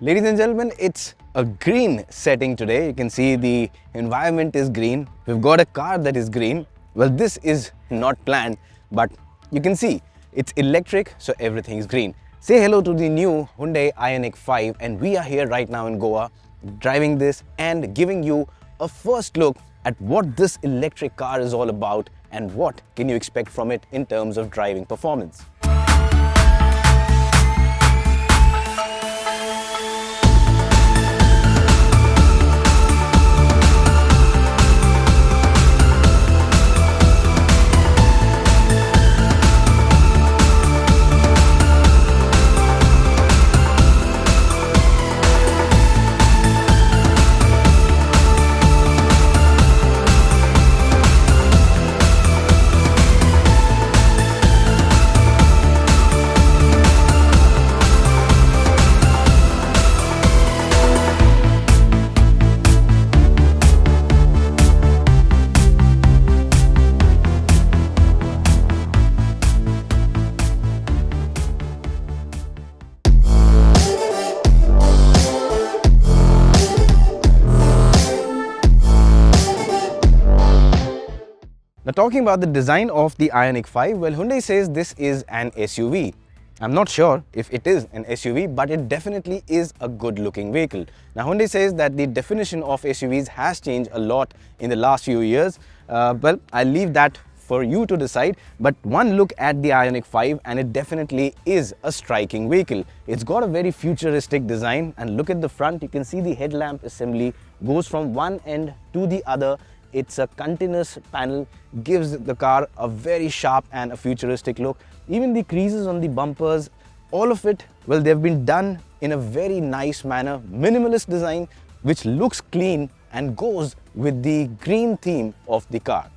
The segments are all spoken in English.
Ladies and gentlemen, it's a green setting today. You can see the environment is green. We've got a car that is green. Well, this is not planned, but you can see it's electric, so everything is green. Say hello to the new Hyundai Ioniq 5, and we are here right now in Goa driving this and giving you a first look at what this electric car is all about and what can you expect from it in terms of driving performance. Now, talking about the design of the Ioniq 5, well, Hyundai says this is an SUV. I'm not sure if it is an SUV, but it definitely is a good looking vehicle. Now, Hyundai says that the definition of SUVs has changed a lot in the last few years. Well, I'll leave that for you to decide, but one look at the Ioniq 5 and it definitely is a striking vehicle. It's got a very futuristic design, and look at the front. You can see the headlamp assembly goes from one end to the other. It's a continuous panel, gives the car a very sharp and a futuristic look. Even the creases on the bumpers, all of it, well, they've been done in a very nice manner. Minimalist design, which looks clean and goes with the green theme of the car.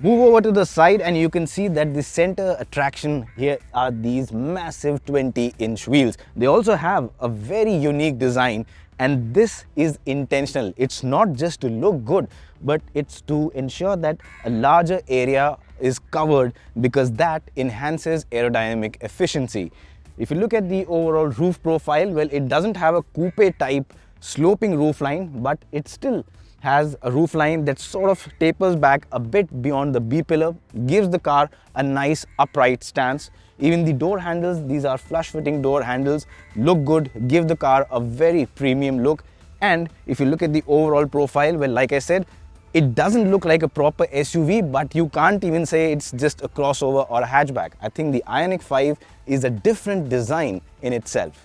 Move over to the side and you can see that the center attraction here are these massive 20-inch wheels. They also have a very unique design, and this is intentional. It's not just to look good, but it's to ensure that a larger area is covered, because that enhances aerodynamic efficiency. If you look at the overall roof profile, well, it doesn't have a coupe type sloping roof line, but it still has a roof line that sort of tapers back a bit beyond the B pillar, gives the car a nice upright stance. Even the door handles, these are flush fitting door handles, look good, give the car a very premium look. And if you look at the overall profile, well, like I said, it doesn't look like a proper SUV, but you can't even say it's just a crossover or a hatchback. I think the Ioniq 5 is a different design in itself.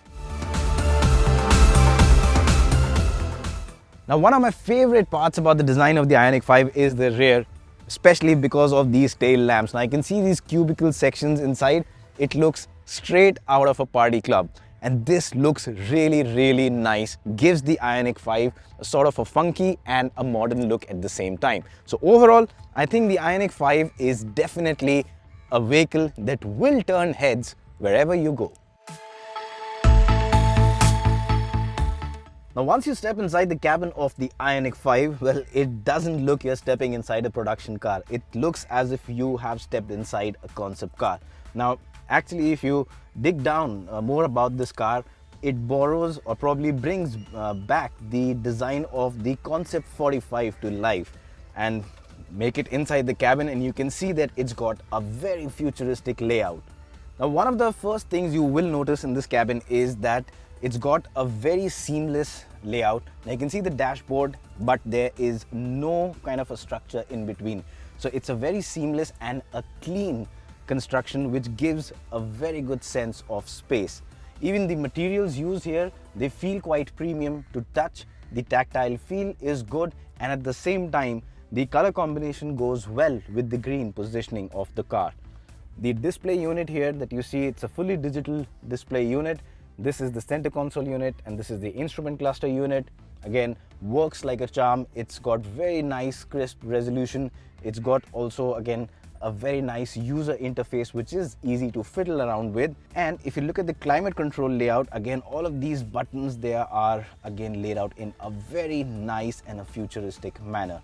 Now, one of my favorite parts about the design of the Ioniq 5 is the rear, especially because of these tail lamps. Now, I can see these cubicle sections inside. It looks straight out of a party club, and this looks really nice. Gives the Ioniq 5 a sort of a funky and a modern look at the same time. So overall, I think the Ioniq 5 is definitely a vehicle that will turn heads wherever you go. Now, once you step inside the cabin of the Ioniq 5, well, it doesn't look you're stepping inside a production car. It looks as if you have stepped inside a concept car. Now, actually, if you dig down more about this car, it borrows or probably brings back the design of the Concept 45 to life and make it inside the cabin, and you can see that it's got a very futuristic layout. Now, one of the first things you will notice in this cabin is that it's got a very seamless layout. Now, you can see the dashboard, but there is no kind of a structure in between. So it's a very seamless and a clean construction, which gives a very good sense of space. Even the materials used here, they feel quite premium to touch. The tactile feel is good, and at the same time, the color combination goes well with the green positioning of the car. The display unit here that you see, it's a fully digital display unit. This is the center console unit, and this is the instrument cluster unit. Again, works like a charm. It's got very nice crisp resolution. It's got also, again, a very nice user interface, which is easy to fiddle around with. And if you look at the climate control layout, again, all of these buttons, they are again laid out in a very nice and a futuristic manner.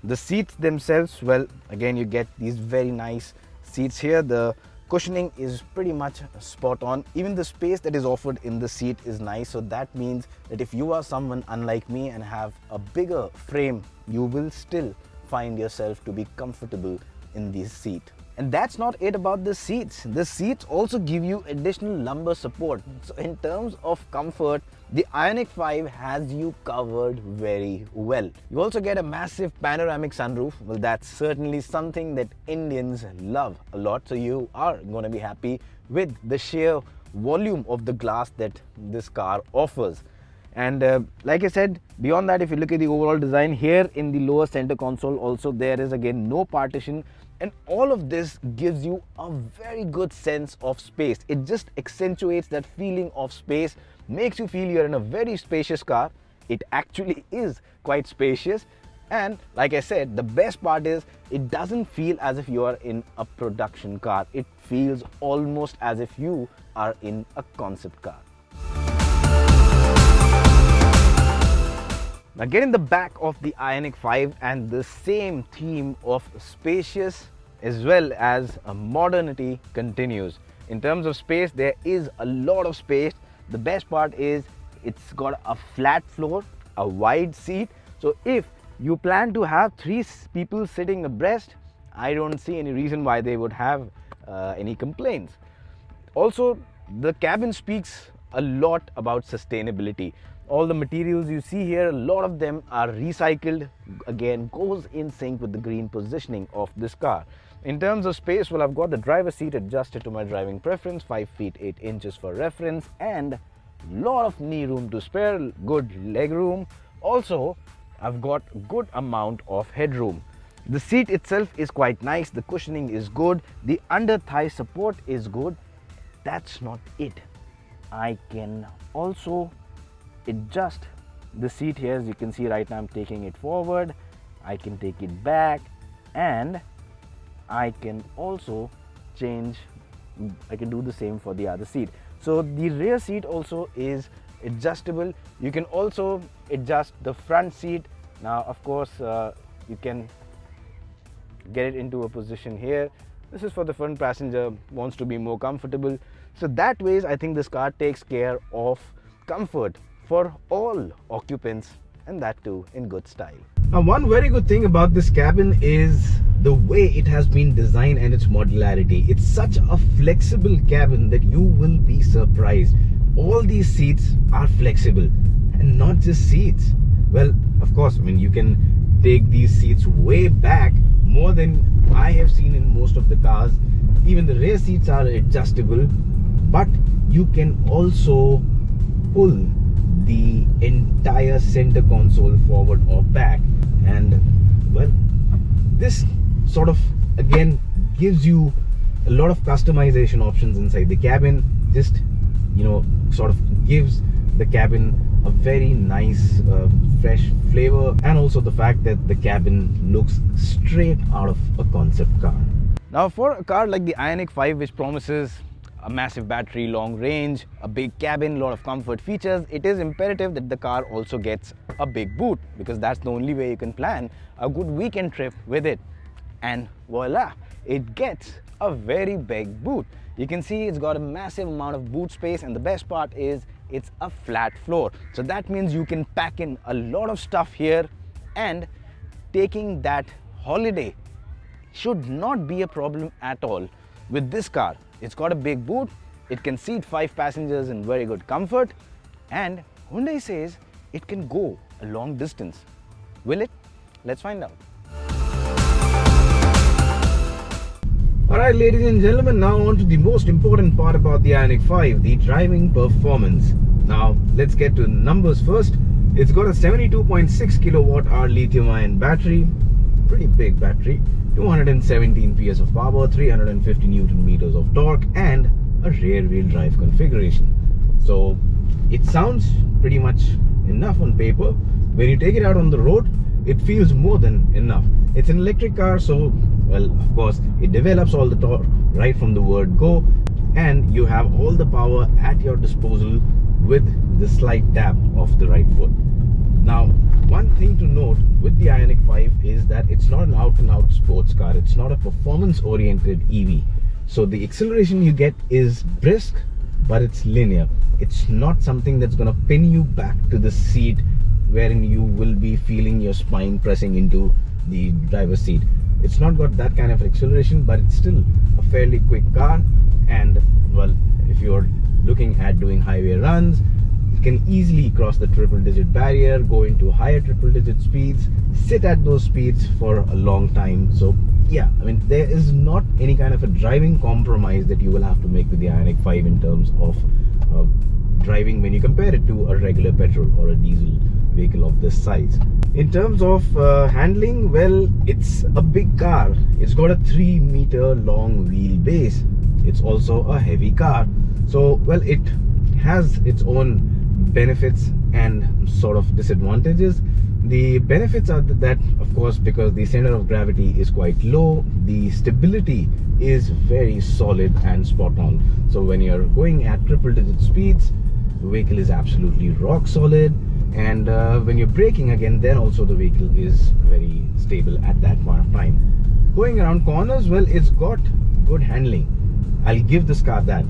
The seats themselves, well, again, you get these very nice seats here. The Cushioning is pretty much spot on. Even the space that is offered in the seat is nice. So that means that if you are someone unlike me and have a bigger frame, you will still find yourself to be comfortable in this seat. And that's not it about the seats. The seats also give you additional lumbar support. So in terms of comfort, the Ioniq 5 has you covered very well. You also get a massive panoramic sunroof. Well, that's certainly something that Indians love a lot. So you are going to be happy with the sheer volume of the glass that this car offers. And like I said, beyond that, if you look at the overall design here in the lower center console also, there is again no partition, and all of this gives you a very good sense of space. It just accentuates that feeling of space, makes you feel you're in a very spacious car. It actually is quite spacious, and like I said, the best part is it doesn't feel as if you are in a production car. It feels almost as if you are in a concept car. Now get in the back of the Ioniq 5 and the same theme of spacious as well as modernity continues. In terms of space, there is a lot of space. The best part is it's got a flat floor, a wide seat. So if you plan to have 3 people sitting abreast, I don't see any reason why they would have any complaints. Also, the cabin speaks a lot about sustainability. All the materials you see here, a lot of them are recycled, again goes in sync with the green positioning of this car. In terms of space, well, I've got the driver's seat adjusted to my driving preference, 5 feet 8 inches for reference, and lot of knee room to spare, good leg room. Also, I've got good amount of headroom. The seat itself is quite nice, the cushioning is good, the under thigh support is good. That's not it. I can also adjust the seat here. As you can see right now, I'm taking it forward, I can take it back, and I can also change, I can do the same for the other seat. So the rear seat also is adjustable. You can also adjust the front seat. Now of course you can get it into a position here. This is for the front passenger, wants to be more comfortable. So that ways I think this car takes care of comfort for all occupants, and that too in good style. Now one very good thing about this cabin is the way it has been designed and its modularity. It's such a flexible cabin that you will be surprised. All these seats are flexible, and not just seats. Well, of course, I mean, you can take these seats way back, more than I have seen in most of the cars. Even the rear seats are adjustable, but you can also pull the entire center console forward or back, and well, this sort of again gives you a lot of customization options inside the cabin. Just, you know, sort of gives the cabin a very nice fresh flavor, and also the fact that the cabin looks straight out of a concept car. Now for a car like the Ioniq 5, which promises a massive battery, long range, a big cabin, lot of comfort features, it is imperative that the car also gets a big boot, because that's the only way you can plan a good weekend trip with it. And voila, it gets a very big boot. You can see it's got a massive amount of boot space, and the best part is it's a flat floor. So that means you can pack in a lot of stuff here, and taking that holiday should not be a problem at all with this car. It's got a big boot, it can seat 5 passengers in very good comfort, and Hyundai says it can go a long distance. Will it? Let's find out. Alright, ladies and gentlemen, now on to the most important part about the Ioniq 5, the driving performance. Now let's get to numbers first. It's got a 72.6 kilowatt hour lithium ion battery, pretty big battery, 217 PS of power, 350 Newton meters of torque, and a rear wheel drive configuration. So it sounds pretty much enough on paper. When you take it out on the road, it feels more than enough. It's an electric car, so well, of course, it develops all the torque right from the word go, and you have all the power at your disposal with the slight tap of the right foot. Now, one thing to note with the Ioniq 5 is that it's not an out-and-out sports car. It's not a performance-oriented EV. So the acceleration you get is brisk, but it's linear. It's not something that's going to pin you back to the seat wherein you will be feeling your spine pressing into the driver's seat. It's not got that kind of acceleration, but it's still a fairly quick car. And well, if you're looking at doing highway runs, you can easily cross the triple-digit barrier, go into higher triple-digit speeds, sit at those speeds for a long time. So yeah, I mean, there is not any kind of a driving compromise that you will have to make with the Ioniq 5 in terms of driving when you compare it to a regular petrol or a diesel vehicle of this size. In terms of handling, well, it's a big car. It's got a 3-meter long wheelbase. It's also a heavy car. So, well, it has its own benefits and sort of disadvantages. The benefits are that, of course, because the center of gravity is quite low, the stability is very solid and spot on. So when you're going at triple-digit speeds, the vehicle is absolutely rock solid. And when you're braking again, then also the vehicle is very stable at that point of time. Going around corners, well, it's got good handling. I'll give this car that.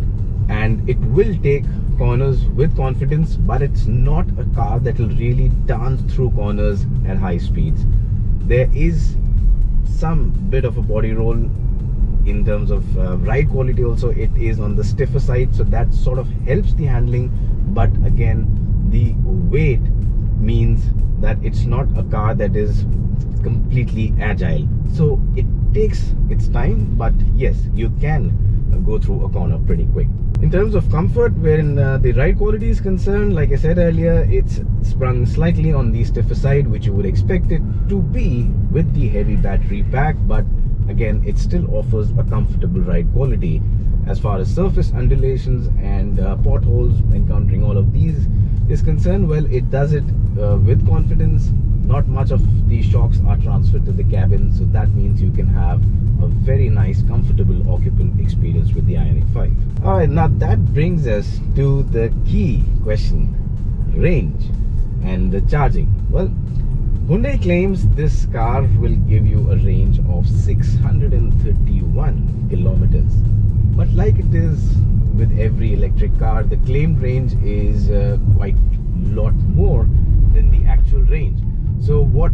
And it will take corners with confidence, but it's not a car that will really dance through corners at high speeds. There is some bit of a body roll in terms of ride quality. Also, it is on the stiffer side, so that sort of helps the handling. But again, the weight means that it's not a car that is completely agile. So it takes its time, but yes, you can go through a corner pretty quick. In terms of comfort, wherein the ride quality is concerned, like I said earlier, it's sprung slightly on the stiffer side, which you would expect it to be with the heavy battery pack, but again, it still offers a comfortable ride quality. As far as surface undulations and potholes, encountering all of these is concerned, well, it does it with confidence. Not much of the shocks are transferred to the cabin, so that means you can have a very nice, comfortable occupant experience with the Ioniq 5. Alright, now that brings us to the key question, range and the charging. Well, Hyundai claims this car will give you a range of 631 kilometers. But like it is with every electric car, the claimed range is quite a lot more than the actual range. So what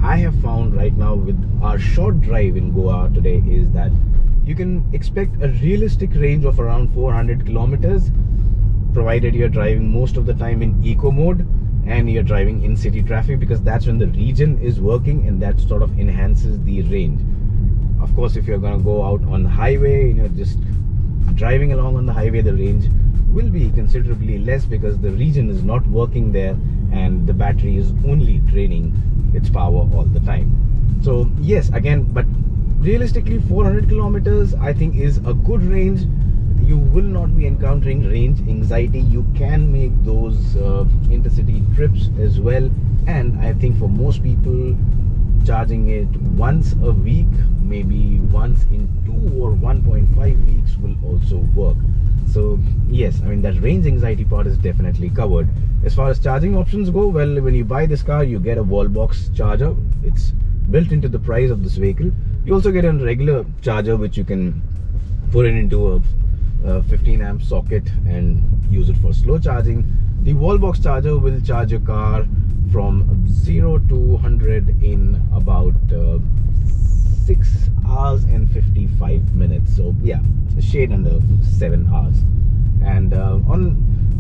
I have found right now with our short drive in Goa today is that you can expect a realistic range of around 400 kilometers, provided you're driving most of the time in eco mode and you're driving in city traffic, because that's when the region is working and that sort of enhances the range. Of course, if you're going to go out on the highway, just driving along on the highway, the range will be considerably less because the region is not working there and the battery is only draining its power all the time. So yes, again, but realistically 400 kilometers I think is a good range. You will not be encountering range anxiety. You can make those intercity trips as well, and I think for most people, charging it once a week, maybe once in 2 or 1.5 weeks will also work. So yes, I mean, that range anxiety part is definitely covered. As far as charging options go, well, when you buy this car, you get a wall box charger. It's built into the price of this vehicle. You also get a regular charger which you can put it into a 15 amp socket and use it for slow charging. The wall box charger will charge your car from 0 to 100 in about 6 hours and 55 minutes. So yeah, a shade under 7 hours. And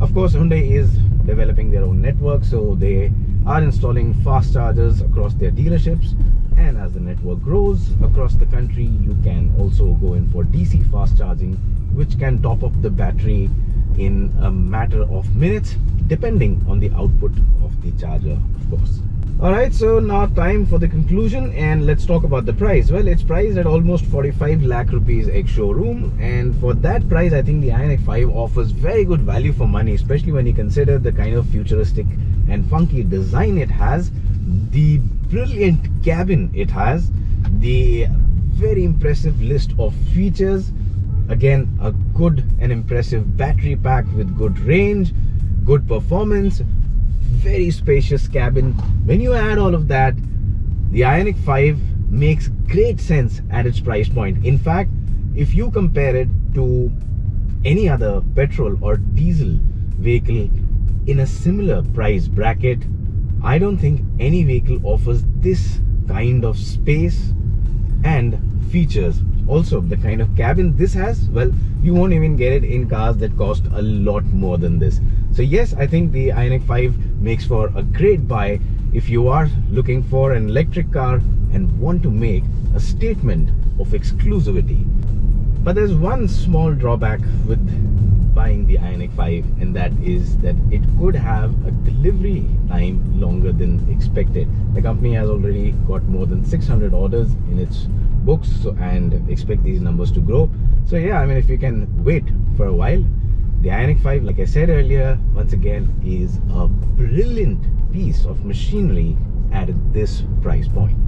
of course, Hyundai is developing their own network, so they are installing fast chargers across their dealerships. And as the network grows across the country, you can also go in for DC fast charging, which can top up the battery in a matter of minutes, depending on the output of the charger, of course. Alright, so now time for the conclusion, and let's talk about the price. Well, it's priced at almost 45 lakh rupees ex-showroom, and for that price, I think the Ioniq 5 offers very good value for money, especially when you consider the kind of futuristic and funky design it has, the brilliant cabin it has, the very impressive list of features, again, a good and impressive battery pack with good range, good performance, very spacious cabin. When you add all of that, the Ioniq 5 makes great sense at its price point. In fact, if you compare it to any other petrol or diesel vehicle in a similar price bracket, I don't think any vehicle offers this kind of space and features. Also, the kind of cabin this has, well, you won't even get it in cars that cost a lot more than this. So yes, I think the Ioniq 5 makes for a great buy if you are looking for an electric car and want to make a statement of exclusivity. But there's one small drawback with buying the Ioniq 5, and that is that it could have a delivery time longer than expected. The company has already got more than 600 orders in its books, and expect these numbers to grow. So yeah, I mean, if you can wait for a while, the Ioniq 5, like I said earlier, once again is a brilliant piece of machinery at this price point.